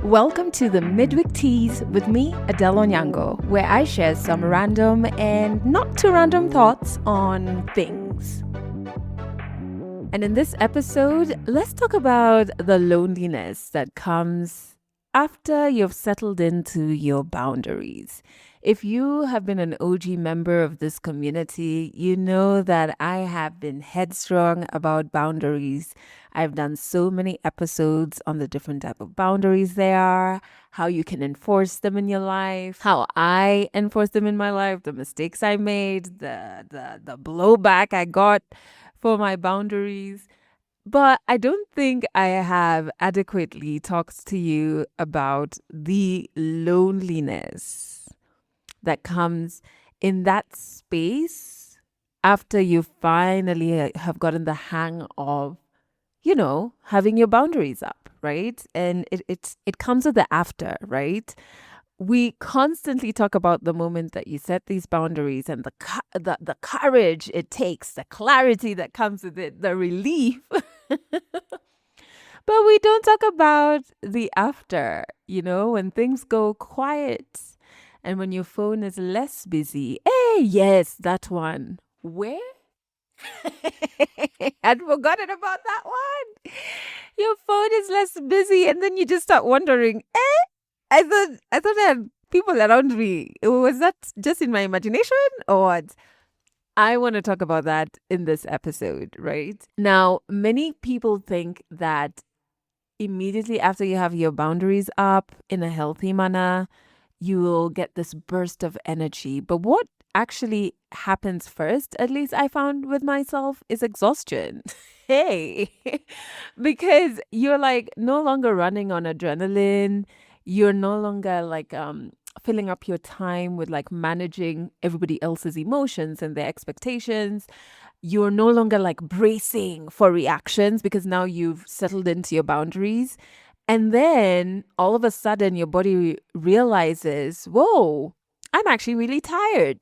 Welcome to the Mid Week Tease with me, Adelle Onyango, where I share some random and not too random thoughts on things. And in this episode, let's talk about the loneliness that comes after you've settled into your boundaries. If you have been an OG member of this community, you know that I have been headstrong about boundaries. I've done so many episodes on the different type of boundaries there are, how you can enforce them in your life, how I enforce them in my life, the mistakes I made, the blowback I got for my boundaries. But I don't think I have adequately talked to you about the loneliness that comes in that space after you finally have gotten the hang of, having your boundaries up, right? And it comes with the after, right? We constantly talk about the moment that you set these boundaries and the courage it takes, the clarity that comes with it, the relief. But we don't talk about the after, when things go quiet and when your phone is less busy. Hey, yes, that one. Where? I'd forgotten about that one. Your phone is less busy, and then you just start wondering, I thought I had people around me. Was that just in my imagination or what? I want to talk about that in this episode, right? Now, many people think that immediately after you have your boundaries up in a healthy manner, you will get this burst of energy. But what actually happens first, at least I found with myself, is exhaustion. Hey, because you're like no longer running on adrenaline. You're no longer like filling up your time with like managing everybody else's emotions and their expectations. You're no longer like bracing for reactions because now you've settled into your boundaries. And then all of a sudden your body realizes, whoa, I'm actually really tired.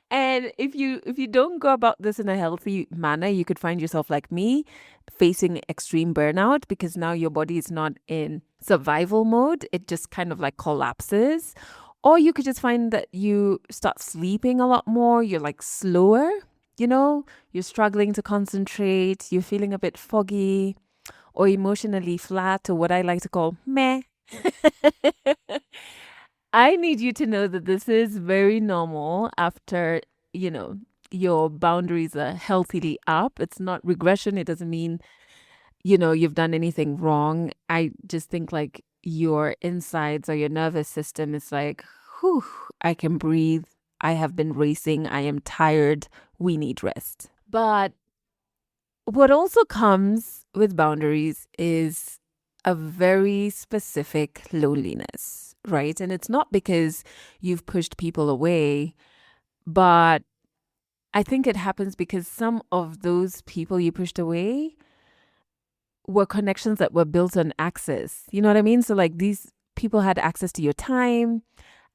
And if you don't go about this in a healthy manner, you could find yourself like me facing extreme burnout because now your body is not in survival mode. It just kind of like collapses. Or you could just find that you start sleeping a lot more. You're like slower, you're struggling to concentrate. You're feeling a bit foggy or emotionally flat, or what I like to call meh. I need you to know that this is very normal after, your boundaries are healthily up. It's not regression. It doesn't mean, you've done anything wrong. I just think like your insides or your nervous system is like, whew, I can breathe. I have been racing. I am tired. We need rest. But what also comes with boundaries is a very specific loneliness, right? And it's not because you've pushed people away, but I think it happens because some of those people you pushed away were connections that were built on access. You know what I mean? So like these people had access to your time,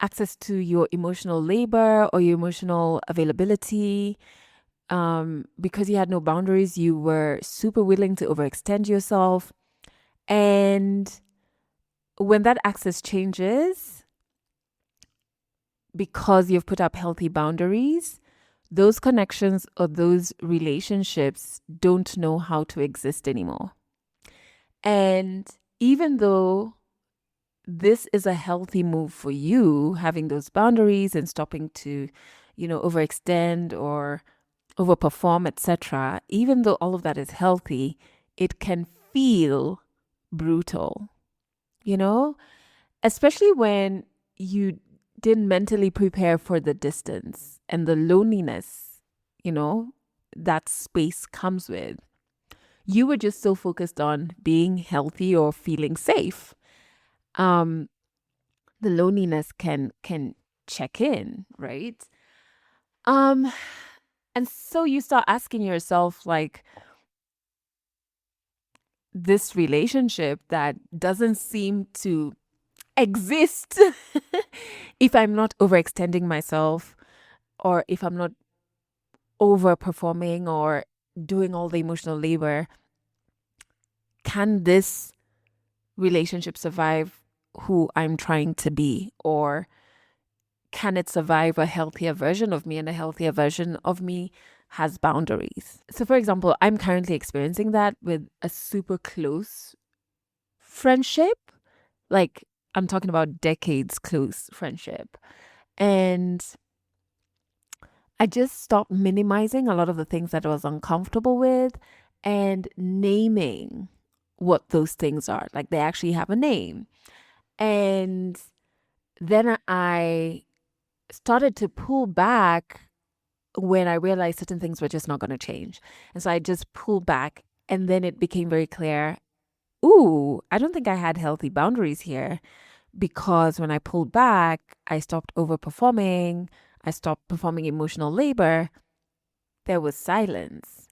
access to your emotional labor or your emotional availability. Because you had no boundaries, you were super willing to overextend yourself. And when that access changes, because you've put up healthy boundaries, those connections or those relationships don't know how to exist anymore. And even though this is a healthy move for you, having those boundaries and stopping to, overextend or overperform, etc., even though all of that is healthy, it can feel brutal, especially when you didn't mentally prepare for the distance and the loneliness, that space comes with. You were just so focused on being healthy or feeling safe. The loneliness can check in, right? And so you start asking yourself, like, this relationship that doesn't seem to exist if I'm not overextending myself or if I'm not overperforming or doing all the emotional labor, can this relationship survive who I'm trying to be? Or can it survive a healthier version of me? And a healthier version of me has boundaries. So, for example, I'm currently experiencing that with a super close friendship. Like, I'm talking about decades close friendship. And I just stopped minimizing a lot of the things that I was uncomfortable with and naming what those things are. Like, they actually have a name. And then I started to pull back when I realized certain things were just not going to change. And so I just pulled back, and then it became very clear, ooh, I don't think I had healthy boundaries here, because when I pulled back, I stopped overperforming. I stopped performing emotional labor. There was silence.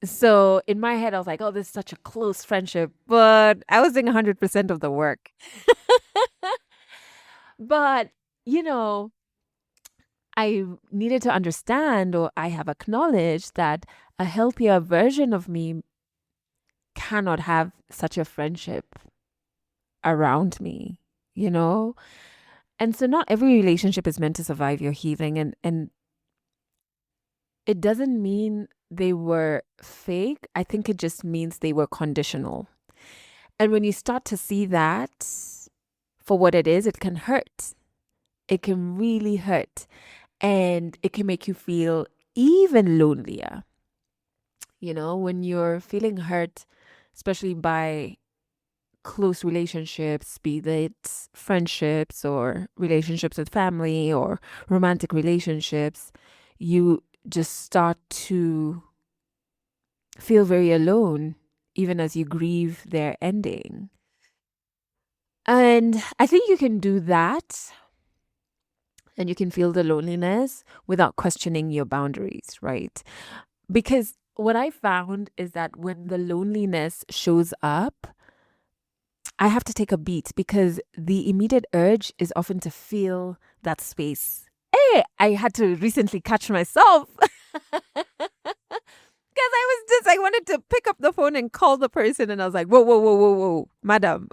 So in my head, I was like, oh, this is such a close friendship, but I was doing 100% of the work. But, you know, I needed to understand, or I have acknowledged that a healthier version of me cannot have such a friendship around me, you know? And so not every relationship is meant to survive your healing. And it doesn't mean they were fake. I think it just means they were conditional. And when you start to see that for what it is, it can hurt. It can really hurt. And it can make you feel even lonelier. You know, when you're feeling hurt, especially by close relationships, be it friendships or relationships with family or romantic relationships, you just start to feel very alone, even as you grieve their ending. And I think you can do that, and you can feel the loneliness without questioning your boundaries, right? Because what I found is that when the loneliness shows up, I have to take a beat, because the immediate urge is often to fill that space. Hey, I had to recently catch myself because I wanted to pick up the phone and call the person, and I was like, whoa, whoa, whoa, whoa, whoa, madam.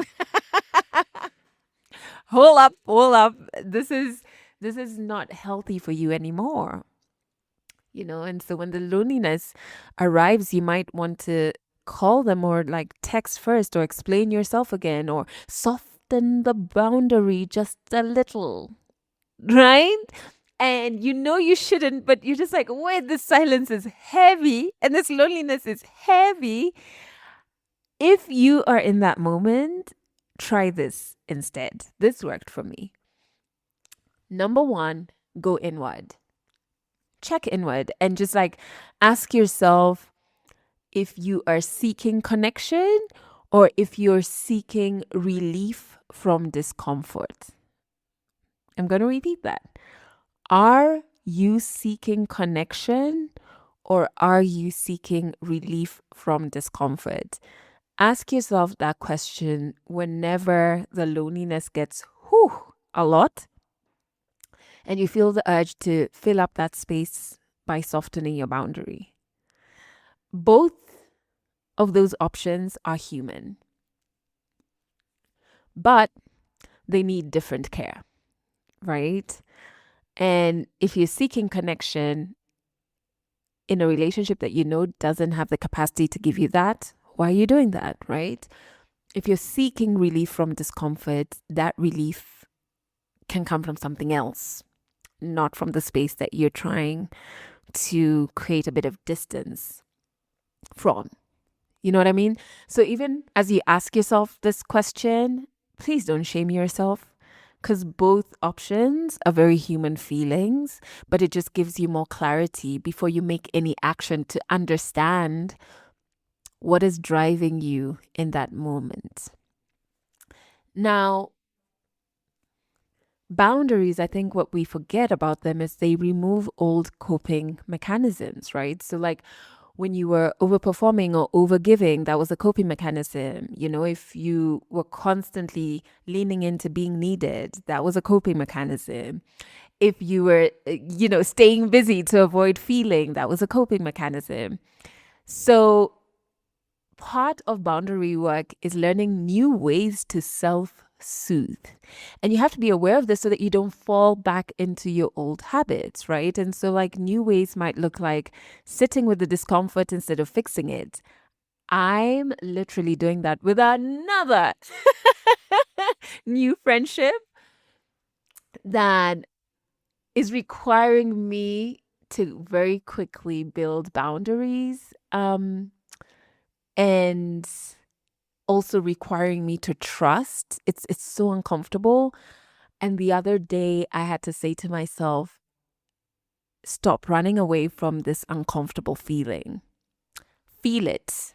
Hold up, hold up. This is not healthy for you anymore. You know, and so when the loneliness arrives, you might want to call them, or like text first, or explain yourself again, or soften the boundary just a little, right? And you know you shouldn't, but you're just like, wait, this silence is heavy and this loneliness is heavy. If you are in that moment, try this instead. This worked for me. Number one, go inward. Check inward and just like ask yourself if you are seeking connection or if you're seeking relief from discomfort. I'm going to repeat that. Are you seeking connection or are you seeking relief from discomfort? Ask yourself that question whenever the loneliness gets a lot and you feel the urge to fill up that space by softening your boundary. Both of those options are human, but they need different care, right? And if you're seeking connection in a relationship that you know doesn't have the capacity to give you that, why are you doing that, right? If you're seeking relief from discomfort, that relief can come from something else, not from the space that you're trying to create a bit of distance from. You know what I mean? So even as you ask yourself this question, please don't shame yourself, because both options are very human feelings, but it just gives you more clarity before you make any action to understand what is driving you in that moment. Now, boundaries, I think what we forget about them is they remove old coping mechanisms, right? So like when you were overperforming or overgiving, that was a coping mechanism. You know, if you were constantly leaning into being needed, that was a coping mechanism. If you were, staying busy to avoid feeling, that was a coping mechanism. So part of boundary work is learning new ways to self-soothe. And you have to be aware of this so that you don't fall back into your old habits, right? And so, like, new ways might look like sitting with the discomfort instead of fixing it. I'm literally doing that with another new friendship that is requiring me to very quickly build boundaries, and also requiring me to trust. It's so uncomfortable. And the other day I had to say to myself, stop running away from this uncomfortable feeling. Feel it,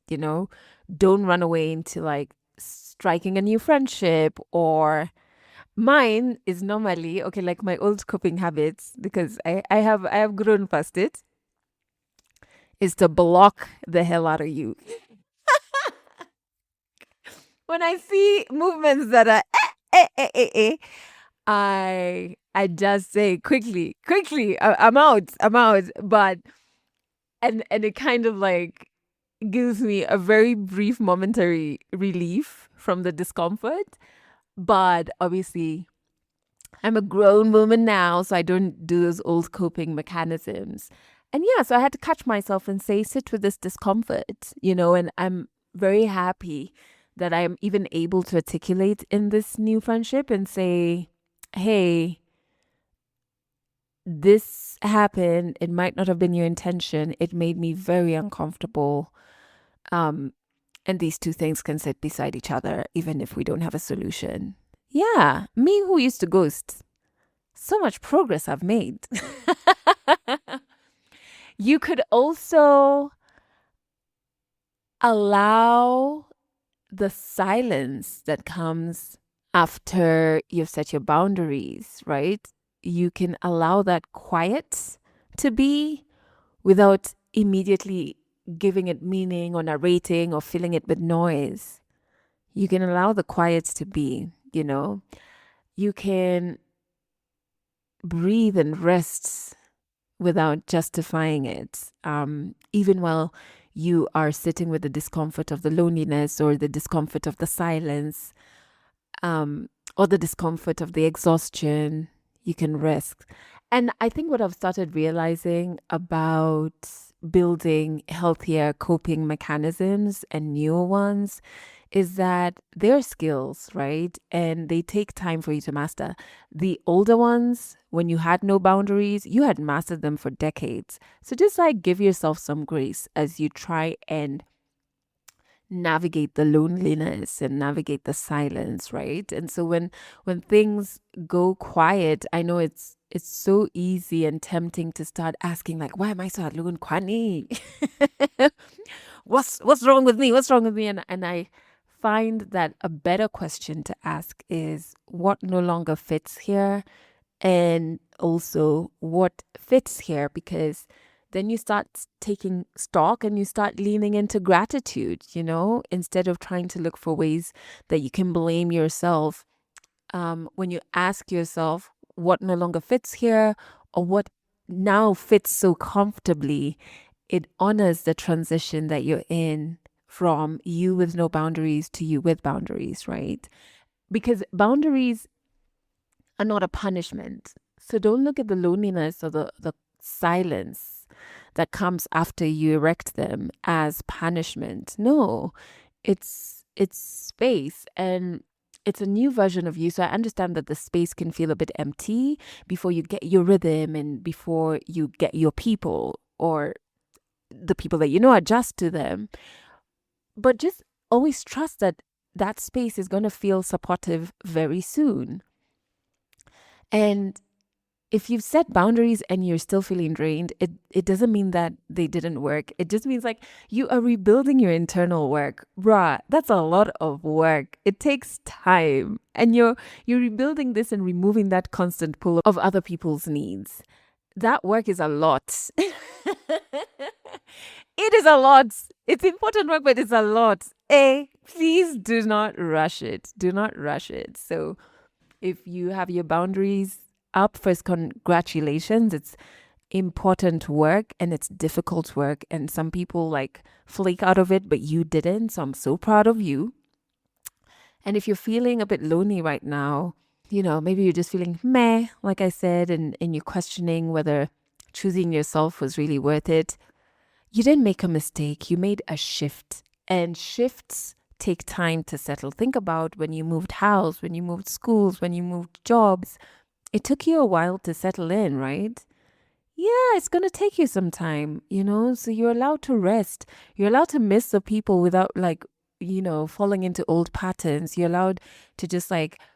you know? Don't run away into like striking a new friendship. Or mine is normally, okay, like my old coping habits, because I have grown past it, is to block the hell out of you. When I see movements that are I just say quickly, quickly, I'm out, I'm out. But and it kind of like gives me a very brief momentary relief from the discomfort. But obviously, I'm a grown woman now, so I don't do those old coping mechanisms. And yeah, so I had to catch myself and say, sit with this discomfort, and I'm very happy that I am even able to articulate in this new friendship and say, hey, this happened. It might not have been your intention. It made me very uncomfortable. And these two things can sit beside each other, even if we don't have a solution. Yeah, me who used to ghost. So much progress I've made. You could also allow the silence that comes after you've set your boundaries, right? You can allow that quiet to be without immediately giving it meaning or narrating or filling it with noise. You can allow the quiet to be, You can breathe and rest without justifying it. Even while you are sitting with the discomfort of the loneliness or the discomfort of the silence, or the discomfort of the exhaustion, you can rest. And I think what I've started realizing about building healthier coping mechanisms and newer ones is that they're skills, right? And they take time for you to master. The older ones, when you had no boundaries, you had mastered them for decades. So just like give yourself some grace as you try and navigate the loneliness and navigate the silence, right? And so when things go quiet, I know it's so easy and tempting to start asking like, why am I so alone, Kwani? What's wrong with me? What's wrong with me? And I find that a better question to ask is what no longer fits here, and also what fits here, because then you start taking stock and you start leaning into gratitude, instead of trying to look for ways that you can blame yourself. When you ask yourself what no longer fits here or what now fits so comfortably, it honors the transition that you're in from you with no boundaries to you with boundaries, right? Because boundaries are not a punishment. So don't look at the loneliness or the silence that comes after you erect them as punishment. No, it's space, and it's a new version of you. So I understand that the space can feel a bit empty before you get your rhythm and before you get your people or the people that adjust to them. But just always trust that that space is going to feel supportive very soon. And if you've set boundaries and you're still feeling drained, it doesn't mean that they didn't work. It just means like you are rebuilding your internal work. Bruh, that's a lot of work. It takes time. And you're rebuilding this and removing that constant pull of other people's needs. That work is a lot. It is a lot. It's important work, but it's a lot. Please do not rush it. Do not rush it. So if you have your boundaries up, first, congratulations. It's important work and it's difficult work, and some people like flake out of it, but you didn't. So I'm so proud of you. And if you're feeling a bit lonely right now, maybe you're just feeling meh, like I said, and you're questioning whether choosing yourself was really worth it. You didn't make a mistake. You made a shift. And shifts take time to settle. Think about when you moved house, when you moved schools, when you moved jobs. It took you a while to settle in, right? Yeah, it's going to take you some time, so you're allowed to rest. You're allowed to miss the people without falling into old patterns. You're allowed to just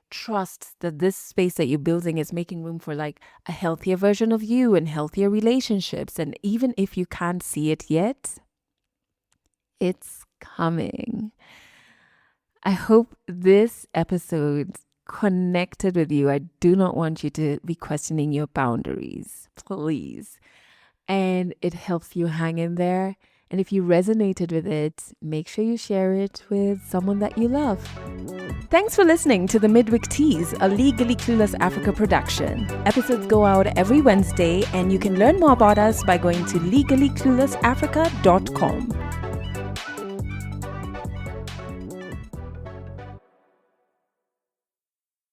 trust that this space that you're building is making room for a healthier version of you and healthier relationships. And even if you can't see it yet, it's coming. I hope this episode connected with you. I do not want you to be questioning your boundaries, please. And it helps you hang in there. And if you resonated with it, make sure you share it with someone that you love. Thanks for listening to the Mid Week Tease, a Legally Clueless Africa production. Episodes go out every Wednesday, and you can learn more about us by going to legallycluelessafrica.com.